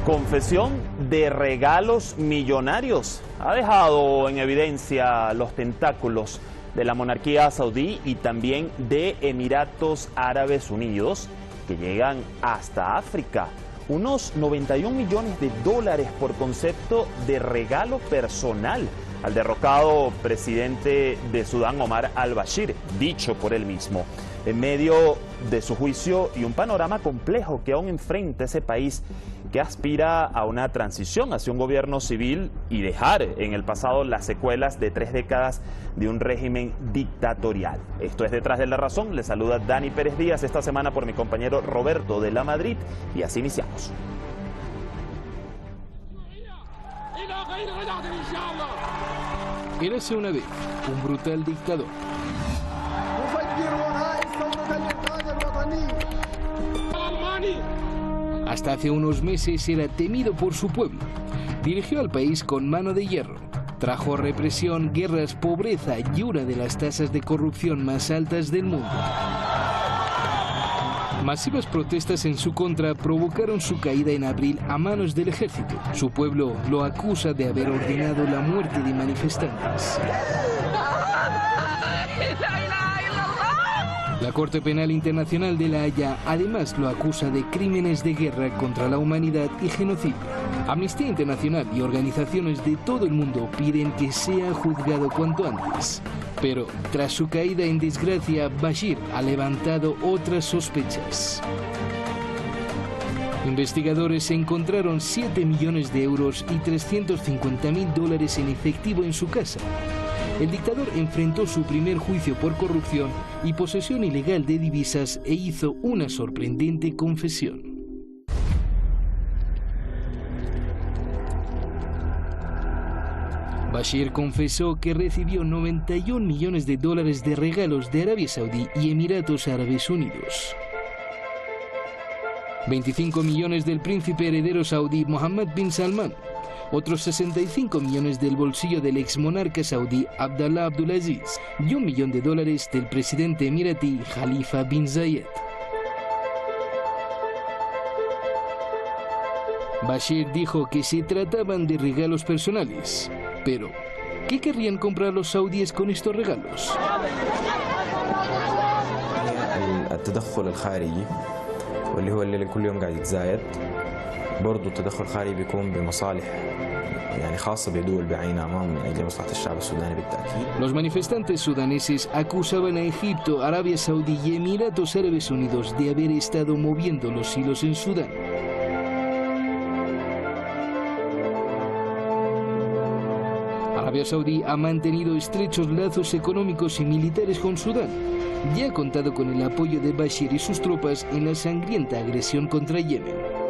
Confesión de regalos millonarios. Ha dejado en evidencia los tentáculos de la monarquía saudí y también de Emiratos Árabes Unidos, que llegan hasta África. Unos 91 millones de dólares por concepto de regalo personal al derrocado presidente de Sudán, Omar al-Bashir, dicho por él mismo. En medio de su juicio y un panorama complejo que aún enfrenta ese país que aspira a una transición hacia un gobierno civil y dejar en el pasado las secuelas de 3 décadas de un régimen dictatorial. Esto es Detrás de la Razón. Les saluda Dani Pérez Díaz esta semana por mi compañero Roberto de la Madrid y así iniciamos. Érase una vez un brutal dictador. Hasta hace unos meses era temido por su pueblo. Dirigió al país con mano de hierro. Trajo represión, guerras, pobreza y una de las tasas de corrupción más altas del mundo. Masivas protestas en su contra provocaron su caída en abril a manos del ejército. Su pueblo lo acusa de haber ordenado la muerte de manifestantes. La Corte Penal Internacional de La Haya además lo acusa de crímenes de guerra contra la humanidad y genocidio. Amnistía Internacional y organizaciones de todo el mundo piden que sea juzgado cuanto antes. Pero tras su caída en desgracia, Bashir ha levantado otras sospechas. Investigadores encontraron 7 millones de euros y 350.000 dólares en efectivo en su casa. El dictador enfrentó su primer juicio por corrupción y posesión ilegal de divisas e hizo una sorprendente confesión. Bashir confesó que recibió 91 millones de dólares de regalos de Arabia Saudí y Emiratos Árabes Unidos. 25 millones del príncipe heredero saudí Mohammed bin Salman. Otros 65 millones del bolsillo del exmonarca saudí Abdallah Abdulaziz y $1 millón del presidente emiratí Khalifa bin Zayed. Bashir dijo que se trataban de regalos personales. Pero, ¿qué querrían comprar los saudíes con estos regalos? التدخل الخارجي واللي هو اللي كل يوم قاعد يتزايد برضه التدخل الخارجي بيكون بمصالح يعني خاصة بدول بعينها ما من أجل مصلحة الشعب السوداني بالتأكيد. Los manifestantes sudaneses acusaban a Egipto, Arabia Saudí y Emiratos Árabes Unidos de haber estado moviendo los hilos en Sudán. Arabia Saudí ha mantenido estrechos lazos económicos y militares con Sudán y ha contado con el apoyo de Bashir y sus tropas en la sangrienta agresión contra Yemen.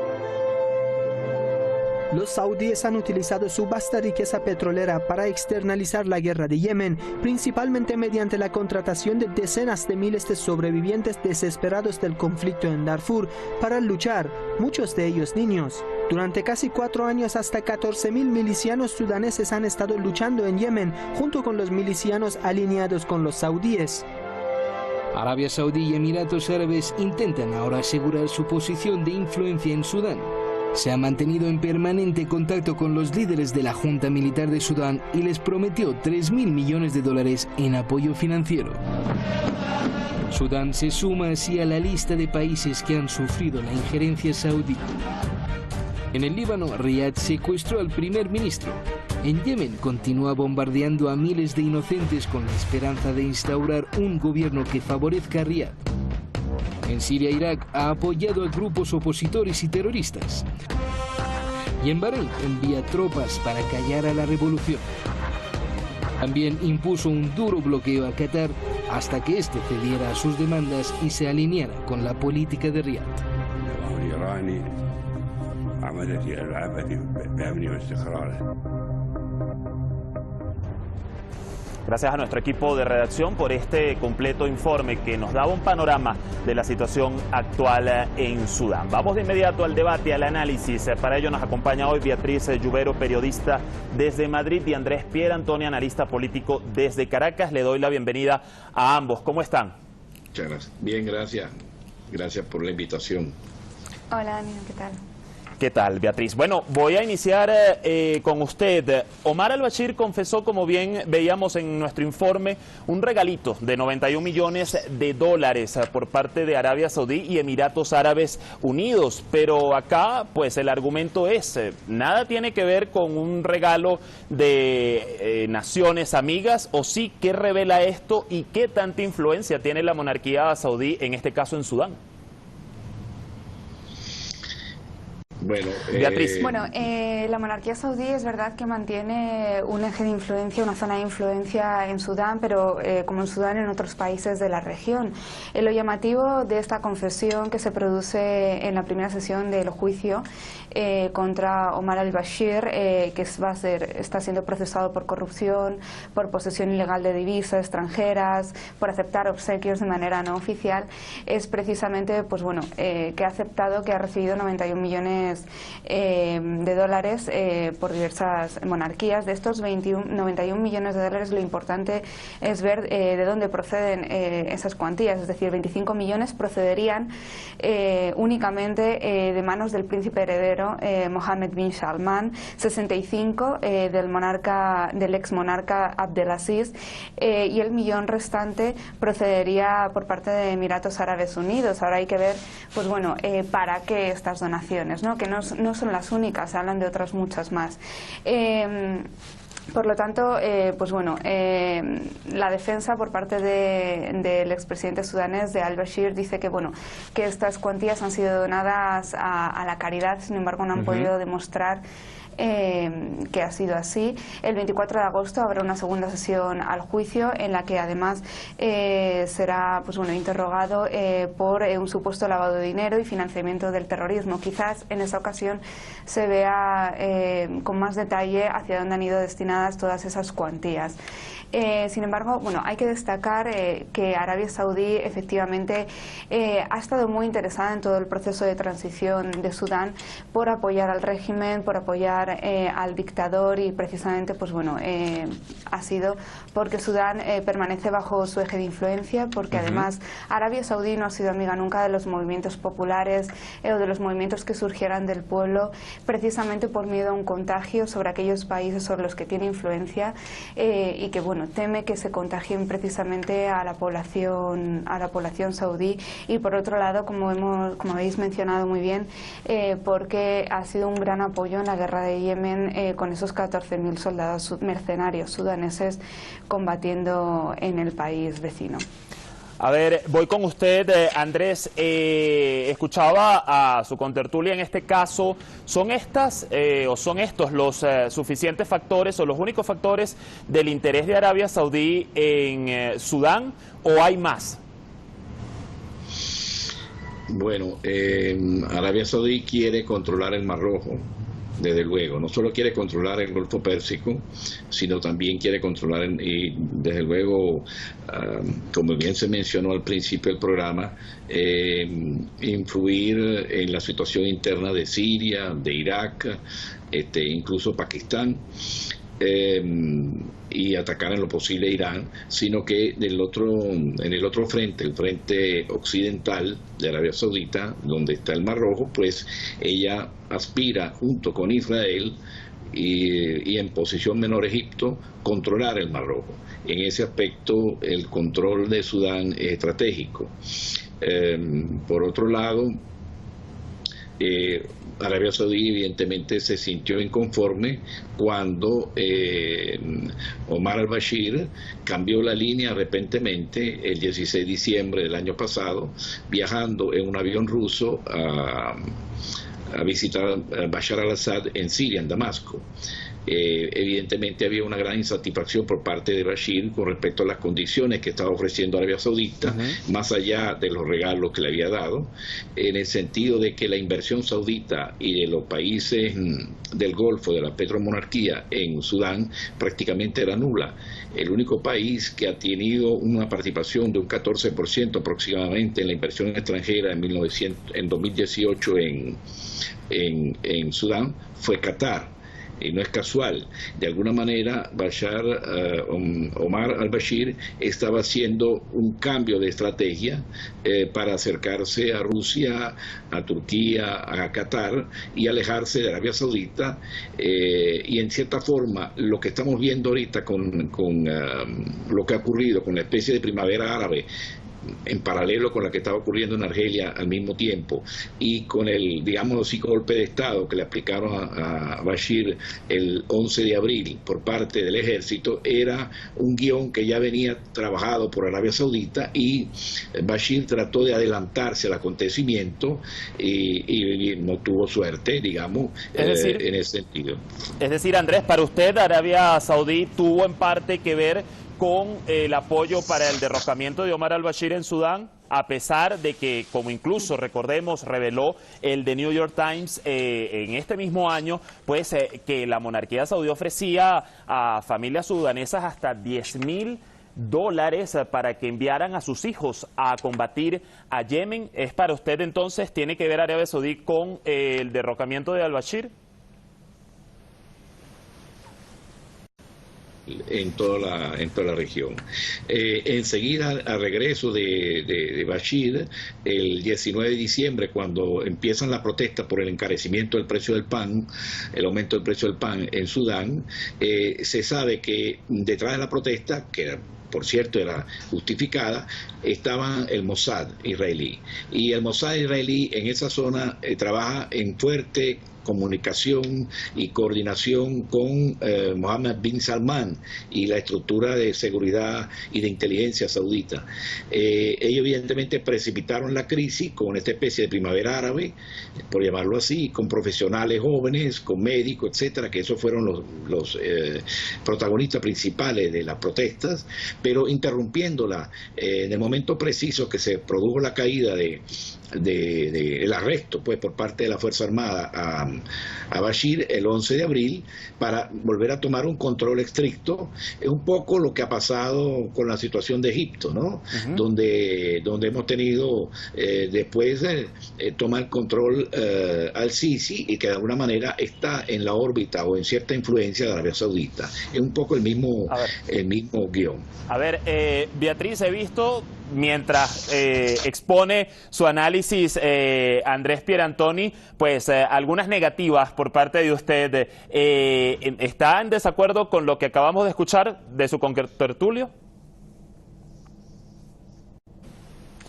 Los saudíes han utilizado su vasta riqueza petrolera para externalizar la guerra de Yemen, principalmente mediante la contratación de decenas de miles de sobrevivientes desesperados del conflicto en Darfur para luchar, muchos de ellos niños. Durante casi 4 años, hasta 14.000 milicianos sudaneses han estado luchando en Yemen, junto con los milicianos alineados con los saudíes. Arabia Saudí y Emiratos Árabes intentan ahora asegurar su posición de influencia en Sudán. Se ha mantenido en permanente contacto con los líderes de la Junta Militar de Sudán y les prometió 3.000 millones de dólares en apoyo financiero. Sudán se suma así a la lista de países que han sufrido la injerencia saudí. En el Líbano, Riad secuestró al primer ministro. En Yemen continúa bombardeando a miles de inocentes con la esperanza de instaurar un gobierno que favorezca a Riad. En Siria, Irak ha apoyado a grupos opositores y terroristas. Y en Bahrein envía tropas para callar a la revolución. También impuso un duro bloqueo a Qatar hasta que éste cediera a sus demandas y se alineara con la política de Riad. Gracias a nuestro equipo de redacción por este completo informe que nos daba un panorama de la situación actual en Sudán. Vamos de inmediato al debate, al análisis. Para ello nos acompaña hoy Beatriz Lluvero, periodista desde Madrid, y Andrés Pierre Antoni, analista político desde Caracas. Le doy la bienvenida a ambos. ¿Cómo están? Muchas gracias. Bien, gracias. Gracias por la invitación. Hola, Dani, ¿qué tal? ¿Qué tal, Beatriz? Bueno, voy a iniciar con usted. Omar al-Bashir confesó, como bien veíamos en nuestro informe, un regalito de 91 millones de dólares por parte de Arabia Saudí y Emiratos Árabes Unidos. Pero acá, pues el argumento es, nada tiene que ver con un regalo de naciones amigas, o sí, ¿qué revela esto y qué tanta influencia tiene la monarquía saudí, en este caso en Sudán? Bueno, Beatriz. La monarquía saudí es verdad que mantiene un eje de influencia, una zona de influencia en Sudán, pero como en Sudán, en otros países de la región. Lo llamativo de esta confesión que se produce en la primera sesión del juicio contra Omar al-Bashir, que está siendo procesado por corrupción, por posesión ilegal de divisas extranjeras, por aceptar obsequios de manera no oficial, es precisamente que ha aceptado que ha recibido 91 millones de dólares por diversas monarquías. De estos 91 millones de dólares, lo importante es ver de dónde proceden esas cuantías, es decir, 25 millones procederían únicamente de manos del príncipe heredero Mohammed bin Salman, 65 del ex monarca Abdelaziz, y el millón restante procedería por parte de Emiratos Árabes Unidos. Ahora hay que ver, para qué estas donaciones, ¿no? Que no son las únicas, se hablan de otras muchas más. Por lo tanto, la defensa por parte del expresidente sudanés, de al-Bashir, dice que estas cuantías han sido donadas a la caridad, sin embargo no han podido demostrar que ha sido así. El 24 de agosto habrá una segunda sesión al juicio, en la que además será interrogado por un supuesto lavado de dinero y financiamiento del terrorismo. Quizás en esa ocasión se vea con más detalle hacia dónde han ido destinadas todas esas cuantías. Sin embargo, hay que destacar que Arabia Saudí efectivamente ha estado muy interesada en todo el proceso de transición de Sudán, por apoyar al régimen, por apoyar al dictador, y precisamente ha sido porque Sudán permanece bajo su eje de influencia, porque además Arabia Saudí no ha sido amiga nunca de los movimientos populares o de los movimientos que surgieran del pueblo, precisamente por miedo a un contagio sobre aquellos países sobre los que tiene influencia, y que teme que se contagien precisamente a la población saudí. Y por otro lado, como habéis mencionado muy bien, porque ha sido un gran apoyo en la guerra de Yemen, con esos 14.000 soldados mercenarios sudaneses combatiendo en el país vecino. A ver, voy con usted, Andrés. Escuchaba a su contertulia en este caso. ¿Son estas o son estos los suficientes factores o los únicos factores del interés de Arabia Saudí en Sudán, o hay más? Bueno, Arabia Saudí quiere controlar el Mar Rojo, desde luego. No solo quiere controlar el Golfo Pérsico, sino también quiere controlar, y desde luego, como bien se mencionó al principio del programa, influir en la situación interna de Siria, de Irak, incluso Pakistán, y atacar en lo posible a Irán, sino que en el otro frente, el frente occidental de Arabia Saudita, donde está el Mar Rojo, pues ella aspira, junto con Israel y en posición menor Egipto, controlar el Mar Rojo. En ese aspecto, el control de Sudán es estratégico. Por otro lado, Arabia Saudí evidentemente se sintió inconforme cuando Omar al-Bashir cambió la línea repentinamente el 16 de diciembre del año pasado, viajando en un avión ruso a visitar a Bashar al-Assad en Siria, en Damasco. Evidentemente había una gran insatisfacción por parte de Bashir con respecto a las condiciones que estaba ofreciendo Arabia Saudita, más allá de los regalos que le había dado, en el sentido de que la inversión saudita y de los países del Golfo, de la petromonarquía en Sudán, prácticamente era nula. El único país que ha tenido una participación de un 14% aproximadamente en la inversión extranjera en 2018 en Sudán fue Qatar. y no es casual. De alguna manera, Omar al-Bashir estaba haciendo un cambio de estrategia para acercarse a Rusia, a Turquía, a Qatar y alejarse de Arabia Saudita, y en cierta forma lo que estamos viendo ahorita con lo que ha ocurrido con la especie de primavera árabe, en paralelo con la que estaba ocurriendo en Argelia al mismo tiempo, y con el, digamos así, golpe de Estado que le aplicaron a Bashir el 11 de abril por parte del ejército, era un guión que ya venía trabajado por Arabia Saudita, y Bashir trató de adelantarse al acontecimiento y no tuvo suerte, digamos, en ese sentido. Es decir, Andrés, para usted Arabia Saudí tuvo en parte que ver con el apoyo para el derrocamiento de Omar al-Bashir en Sudán, a pesar de que, como incluso recordemos reveló el The New York Times en este mismo año, pues que la monarquía saudí ofrecía a familias sudanesas hasta $10.000 para que enviaran a sus hijos a combatir a Yemen. ¿Es para usted entonces, tiene que ver Arabia Saudí con el derrocamiento de al-Bashir? En toda la región. Enseguida, al regreso de Bashir, el 19 de diciembre, cuando empiezan las protestas por el encarecimiento del precio del pan, el aumento del precio del pan en Sudán, se sabe que detrás de la protesta, que por cierto era justificada, estaba el Mossad israelí. Y el Mossad israelí en esa zona trabaja en fuerte comunicación y coordinación con Mohammed bin Salman y la estructura de seguridad y de inteligencia saudita. Ellos evidentemente precipitaron la crisis con esta especie de primavera árabe, por llamarlo así, con profesionales jóvenes, con médicos, etcétera, que esos fueron los protagonistas principales de las protestas, pero interrumpiéndola en el momento preciso que se produjo la caída el arresto pues por parte de la Fuerza Armada a Bashir el 11 de abril, para volver a tomar un control estricto. Es un poco lo que ha pasado con la situación de Egipto, ¿no? Donde hemos tenido después tomar control al Sisi, y que de alguna manera está en la órbita o en cierta influencia de Arabia Saudita. Es un poco el mismo guión. A ver, Beatriz, he visto, mientras expone su análisis Andrés Pierantoni, pues algunas negativas por parte de usted. ¿Está en desacuerdo con lo que acabamos de escuchar de su contertulio?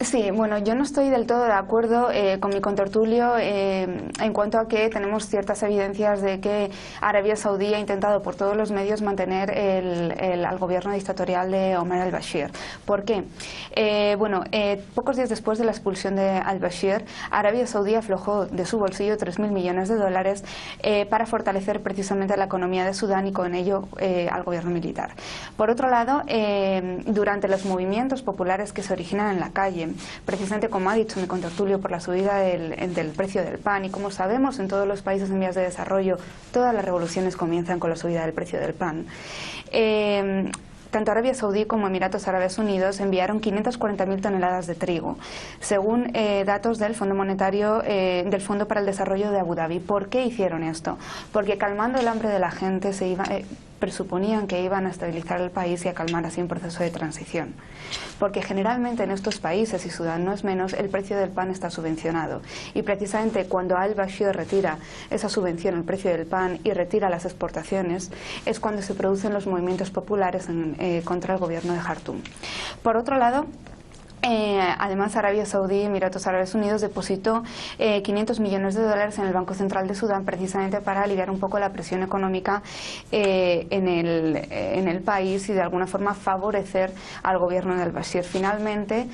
Sí, bueno, yo no estoy del todo de acuerdo con mi contertulio en cuanto a que tenemos ciertas evidencias de que Arabia Saudí ha intentado por todos los medios mantener al gobierno dictatorial de Omar al-Bashir. ¿Por qué? Pocos días después de la expulsión de al-Bashir, Arabia Saudí aflojó de su bolsillo $3.000 millones para fortalecer precisamente la economía de Sudán y con ello al gobierno militar. Por otro lado, durante los movimientos populares que se originan en la calle, precisamente como ha dicho mi contertulio, por la subida del precio del pan, y como sabemos en todos los países en vías de desarrollo todas las revoluciones comienzan con la subida del precio del pan. Tanto Arabia Saudí como Emiratos Árabes Unidos enviaron 540.000 toneladas de trigo, según datos del Fondo Monetario, del Fondo para el Desarrollo de Abu Dhabi. ¿Por qué hicieron esto? Porque calmando el hambre de la gente presuponían que iban a estabilizar el país y a calmar así un proceso de transición. Porque generalmente en estos países, y Sudán no es menos, el precio del pan está subvencionado. Y precisamente cuando al-Bashir retira esa subvención, el precio del pan, y retira las exportaciones, es cuando se producen los movimientos populares contra el gobierno de Jartum. Por otro lado, además, Arabia Saudí y Emiratos Árabes Unidos depositó $500 millones en el Banco Central de Sudán, precisamente para aliviar un poco la presión económica en el país y de alguna forma favorecer al gobierno de al-Bashir. Finalmente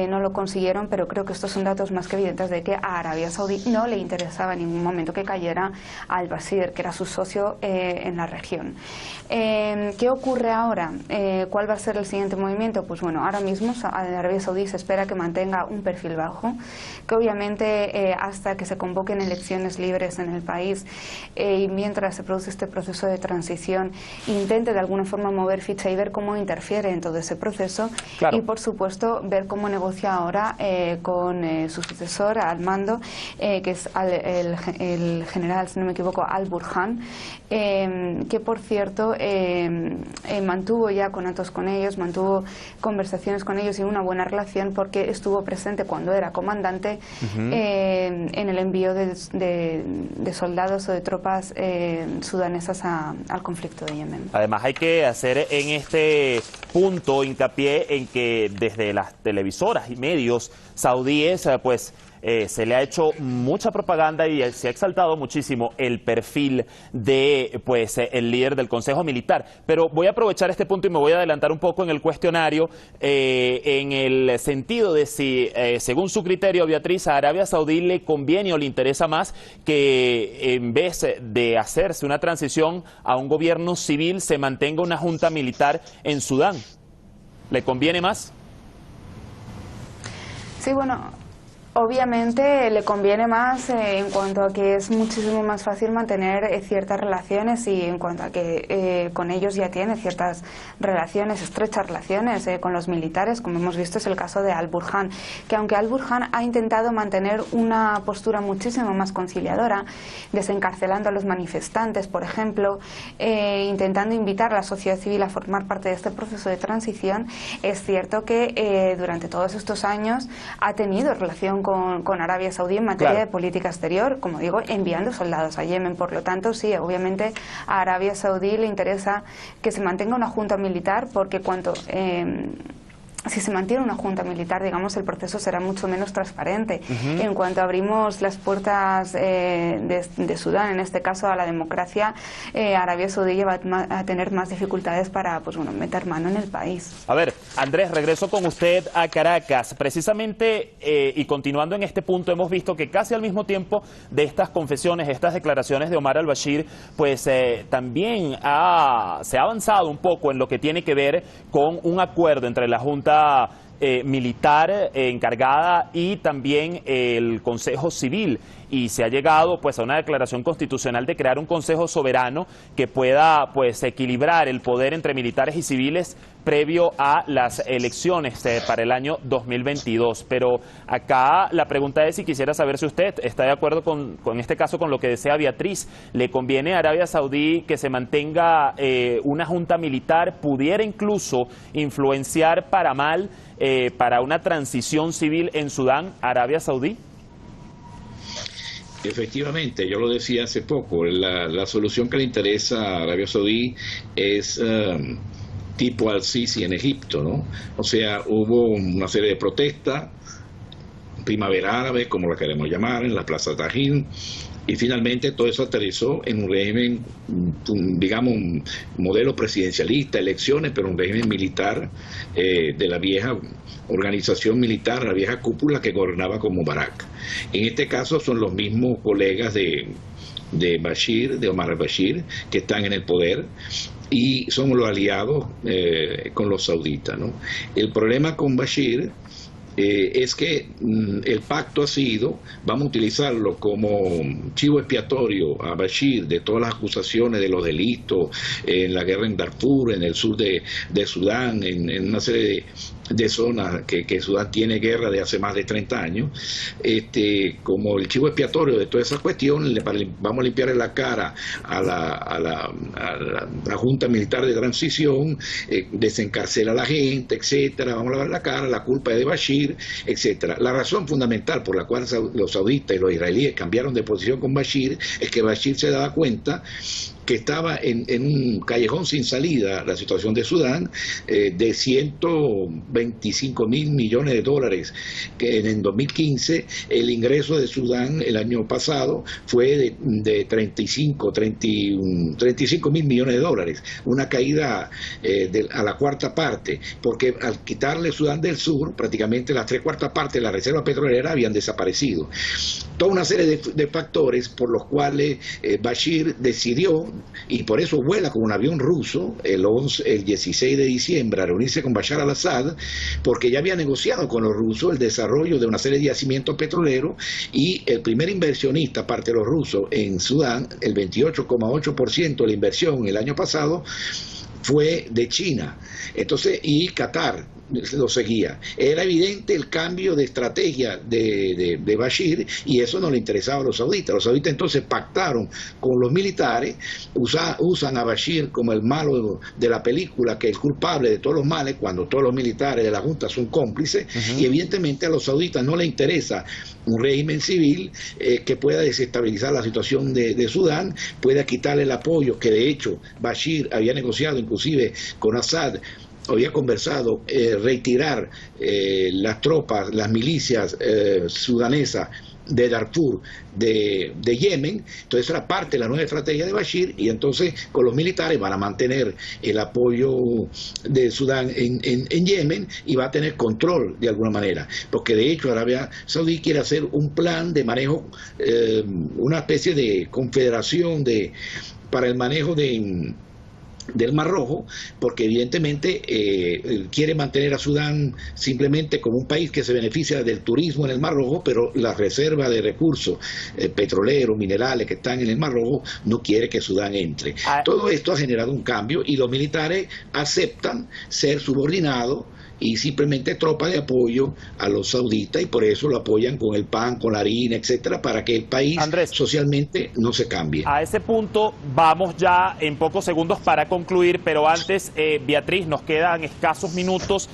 no lo consiguieron, pero creo que estos son datos más que evidentes de que a Arabia Saudí no le interesaba en ningún momento que cayera al-Bashir, que era su socio en la región. ¿Qué ocurre ahora? ¿Cuál va a ser el siguiente movimiento? Pues bueno, ahora mismo Arabia Saudí se espera que mantenga un perfil bajo, que obviamente hasta que se convoquen elecciones libres en el país y mientras se produce este proceso de transición, intente de alguna forma mover ficha y ver cómo interfiere en todo ese proceso. Claro. Y por supuesto ver cómo negocia ahora con su sucesor al mando, que es el general, si no me equivoco, Al-Burhan, que por cierto mantuvo ya contactos con ellos, mantuvo conversaciones con ellos y una buena relación porque estuvo presente cuando era comandante en el envío de soldados o de tropas sudanesas al conflicto de Yemen. Además hay que hacer en este punto hincapié en que desde las televisoras y medios saudíes pues se le ha hecho mucha propaganda y se ha exaltado muchísimo el perfil de pues el líder del Consejo Militar. Pero voy a aprovechar este punto y me voy a adelantar un poco en el cuestionario en el sentido de si, según su criterio, Beatriz, a Arabia Saudí le conviene o le interesa más que en vez de hacerse una transición a un gobierno civil se mantenga una junta militar en Sudán. ¿Le conviene más? Sí, bueno, obviamente le conviene más en cuanto a que es muchísimo más fácil mantener ciertas relaciones y en cuanto a que con ellos ya tiene ciertas relaciones, estrechas relaciones con los militares, como hemos visto es el caso de Al-Burhan, que aunque Al-Burhan ha intentado mantener una postura muchísimo más conciliadora, desencarcelando a los manifestantes, por ejemplo, intentando invitar a la sociedad civil a formar parte de este proceso de transición, es cierto que durante todos estos años ha tenido relación con Arabia Saudí en materia de política exterior, como digo, enviando soldados a Yemen. Por lo tanto, sí, obviamente a Arabia Saudí le interesa que se mantenga una junta militar porque si se mantiene una junta militar, digamos, el proceso será mucho menos transparente. En cuanto abrimos las puertas de Sudán, en este caso a la democracia, Arabia Saudí va a tener más dificultades para pues, bueno, meter mano en el país. A ver, Andrés, regreso con usted a Caracas. Precisamente, y continuando en este punto, hemos visto que casi al mismo tiempo de estas confesiones, estas declaraciones de Omar al-Bashir, pues también se ha avanzado un poco en lo que tiene que ver con un acuerdo entre la Junta militar encargada y también el Consejo Civil, y se ha llegado pues a una declaración constitucional de crear un Consejo Soberano que pueda pues equilibrar el poder entre militares y civiles previo a las elecciones para el año 2022. Pero acá la pregunta es si quisiera saber si usted está de acuerdo con este caso, con lo que desea Beatriz. ¿Le conviene a Arabia Saudí que se mantenga una junta militar? ¿Pudiera incluso influenciar para mal para una transición civil en Sudán, Arabia Saudí? Efectivamente, yo lo decía hace poco, la solución que le interesa a Arabia Saudí es tipo al-Sisi en Egipto, ¿no? O sea, hubo una serie de protestas, primavera árabe, como la queremos llamar, en la Plaza Tahrir, y finalmente todo eso aterrizó en un régimen, digamos, un modelo presidencialista, elecciones, pero un régimen militar de la vieja organización militar, la vieja cúpula que gobernaba con Mubarak. En este caso son los mismos colegas de Bashir, de Omar al-Bashir, que están en el poder y son los aliados con los sauditas, ¿no? El problema con Bashir es que el pacto ha sido, vamos a utilizarlo como chivo expiatorio a Bashir de todas las acusaciones de los delitos en la guerra en Darfur, en el sur de Sudán, en una serie de zonas que Sudán tiene guerra de hace más de 30 años, como el chivo expiatorio de toda esa cuestión. Vamos a limpiarle la cara a la Junta Militar de Transición, desencarcela a la gente, etcétera, vamos a lavar la cara, la culpa es de Bashir, etcétera. La razón fundamental por la cual los sauditas y los israelíes cambiaron de posición con Bashir es que Bashir se daba cuenta que estaba en un callejón sin salida la situación de Sudán, de 125 mil millones de dólares, que en 2015 el ingreso de Sudán el año pasado fue de 35 mil millones de dólares, una caída a la cuarta parte, porque al quitarle Sudán del Sur, prácticamente las 3/4 partes de la reserva petrolera habían desaparecido. Toda una serie de factores por los cuales Bashir decidió, y por eso vuela con un avión ruso el 16 de diciembre a reunirse con Bashar al-Assad, porque ya había negociado con los rusos el desarrollo de una serie de yacimientos petroleros, y el primer inversionista, aparte de los rusos, en Sudán, el 28,8% de la inversión el año pasado fue de China. Entonces, y Qatar, lo seguía. Era evidente el cambio de estrategia de Bashir y eso no le interesaba a los sauditas. Los sauditas entonces pactaron con los militares, usan a Bashir como el malo de la película, que es el culpable de todos los males, cuando todos los militares de la Junta son cómplices, y evidentemente a los sauditas no les interesa un régimen civil que pueda desestabilizar la situación de Sudán, pueda quitarle el apoyo que de hecho Bashir había negociado inclusive con Assad, había conversado retirar las tropas, las milicias sudanesas de Darfur, de Yemen. Entonces era parte de la nueva estrategia de Bashir, y entonces con los militares van a mantener el apoyo de Sudán en Yemen, y va a tener control de alguna manera, porque de hecho Arabia Saudí quiere hacer un plan de manejo, una especie de confederación para el manejo del Mar Rojo, porque evidentemente quiere mantener a Sudán simplemente como un país que se beneficia del turismo en el Mar Rojo, pero la reserva de recursos petroleros, minerales que están en el Mar Rojo, no quiere que Sudán entre. Todo esto ha generado un cambio y los militares aceptan ser subordinados y simplemente tropa de apoyo a los sauditas, y por eso lo apoyan con el pan, con la harina, etcétera, para que el país Andrés, socialmente no se cambie. A ese punto vamos ya en pocos segundos para concluir, pero antes, Beatriz, nos quedan escasos minutos.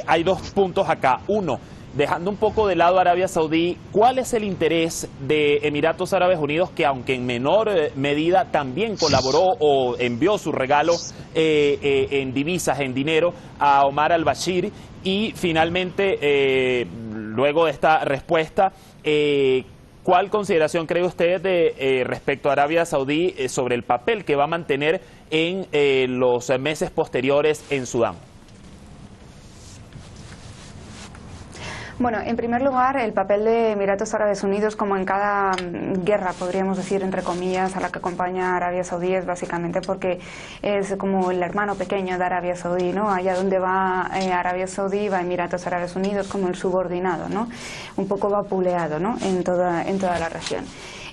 Hay dos puntos acá. Uno, dejando un poco de lado a Arabia Saudí, ¿cuál es el interés de Emiratos Árabes Unidos, que aunque en menor medida también colaboró o envió su regalo en divisas, en dinero, a Omar al-Bashir? Y finalmente, luego de esta respuesta, ¿cuál consideración cree usted respecto a Arabia Saudí sobre el papel que va a mantener en los meses posteriores en Sudán? Bueno, en primer lugar, el papel de Emiratos Árabes Unidos, como en cada guerra, podríamos decir, entre comillas, a la que acompaña a Arabia Saudí, es básicamente porque es como el hermano pequeño de Arabia Saudí, ¿no? Allá donde va Arabia Saudí, va Emiratos Árabes Unidos como el subordinado, ¿no? Un poco vapuleado, ¿no? En toda la región.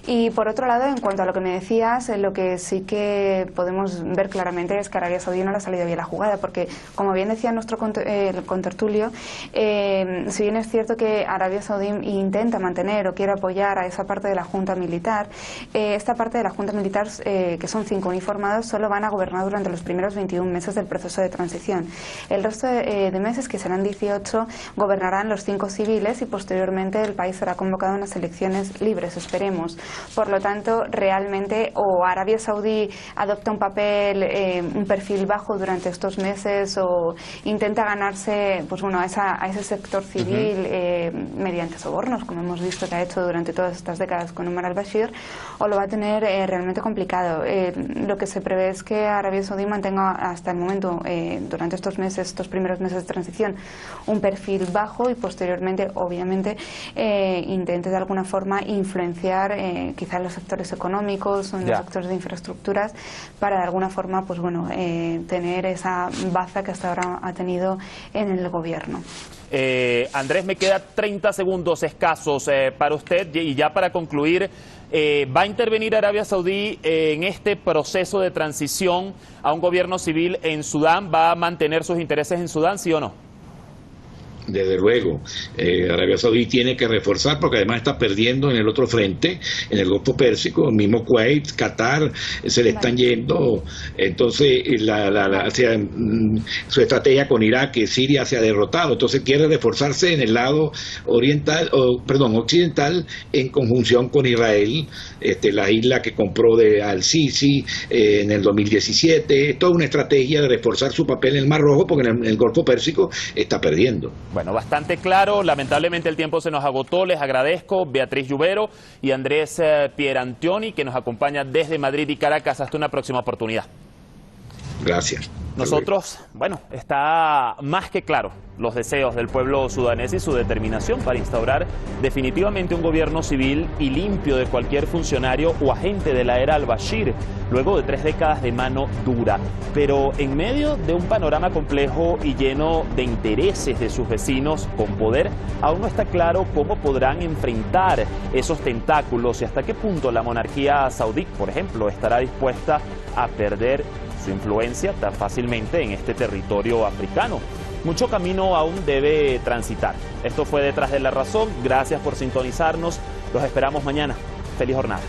Y por otro lado, en cuanto a lo que me decías, lo que sí que podemos ver claramente es que Arabia Saudí no le ha salido bien la jugada, porque, como bien decía nuestro contertulio, si bien es cierto que Arabia Saudí intenta mantener o quiere apoyar a esa parte de la Junta Militar, esta parte de la Junta Militar, que son 5 uniformados, solo van a gobernar durante los primeros 21 meses del proceso de transición. El resto de meses, que serán 18, gobernarán los 5 civiles, y posteriormente el país será convocado a unas elecciones libres, esperemos. Por lo tanto, realmente, o Arabia Saudí adopta un papel, un perfil bajo durante estos meses, o intenta ganarse, pues bueno, a ese sector civil mediante sobornos, como hemos visto que ha hecho durante todas estas décadas con Omar al-Bashir, o lo va a tener realmente complicado. Lo que se prevé es que Arabia Saudí mantenga hasta el momento, durante estos meses, estos primeros meses de transición, un perfil bajo, y posteriormente, obviamente, intente de alguna forma influenciar quizá en los sectores económicos o en los sectores de infraestructuras, para de alguna forma, pues bueno, tener esa baza que hasta ahora ha tenido en el gobierno. Andrés, me queda 30 segundos escasos para usted, y ya para concluir, ¿va a intervenir Arabia Saudí en este proceso de transición a un gobierno civil en Sudán? ¿Va a mantener sus intereses en Sudán, sí o no? Desde luego, Arabia Saudí tiene que reforzar, porque además está perdiendo en el otro frente, en el Golfo Pérsico, mismo Kuwait, Qatar, se le están yendo. Entonces su estrategia con Irak y Siria se ha derrotado, entonces quiere reforzarse en el lado occidental, en conjunción con Israel, la isla que compró de al-Sisi en el 2017, toda una estrategia de reforzar su papel en el Mar Rojo, porque en el Golfo Pérsico está perdiendo. Bueno, bastante claro. Lamentablemente el tiempo se nos agotó. Les agradezco, Beatriz Lluvero y Andrés Pierantioni, que nos acompañan desde Madrid y Caracas. Hasta una próxima oportunidad. Gracias. Nosotros, bueno, está más que claro los deseos del pueblo sudanés y su determinación para instaurar definitivamente un gobierno civil y limpio de cualquier funcionario o agente de la era al-Bashir, luego de 3 décadas de mano dura. Pero en medio de un panorama complejo y lleno de intereses de sus vecinos con poder, aún no está claro cómo podrán enfrentar esos tentáculos y hasta qué punto la monarquía saudí, por ejemplo, estará dispuesta a perder su influencia tan fácilmente en este territorio africano. mucho camino aún debe transitar. Esto fue Detrás de la Razón. Gracias por sintonizarnos. Los esperamos mañana. Feliz jornada.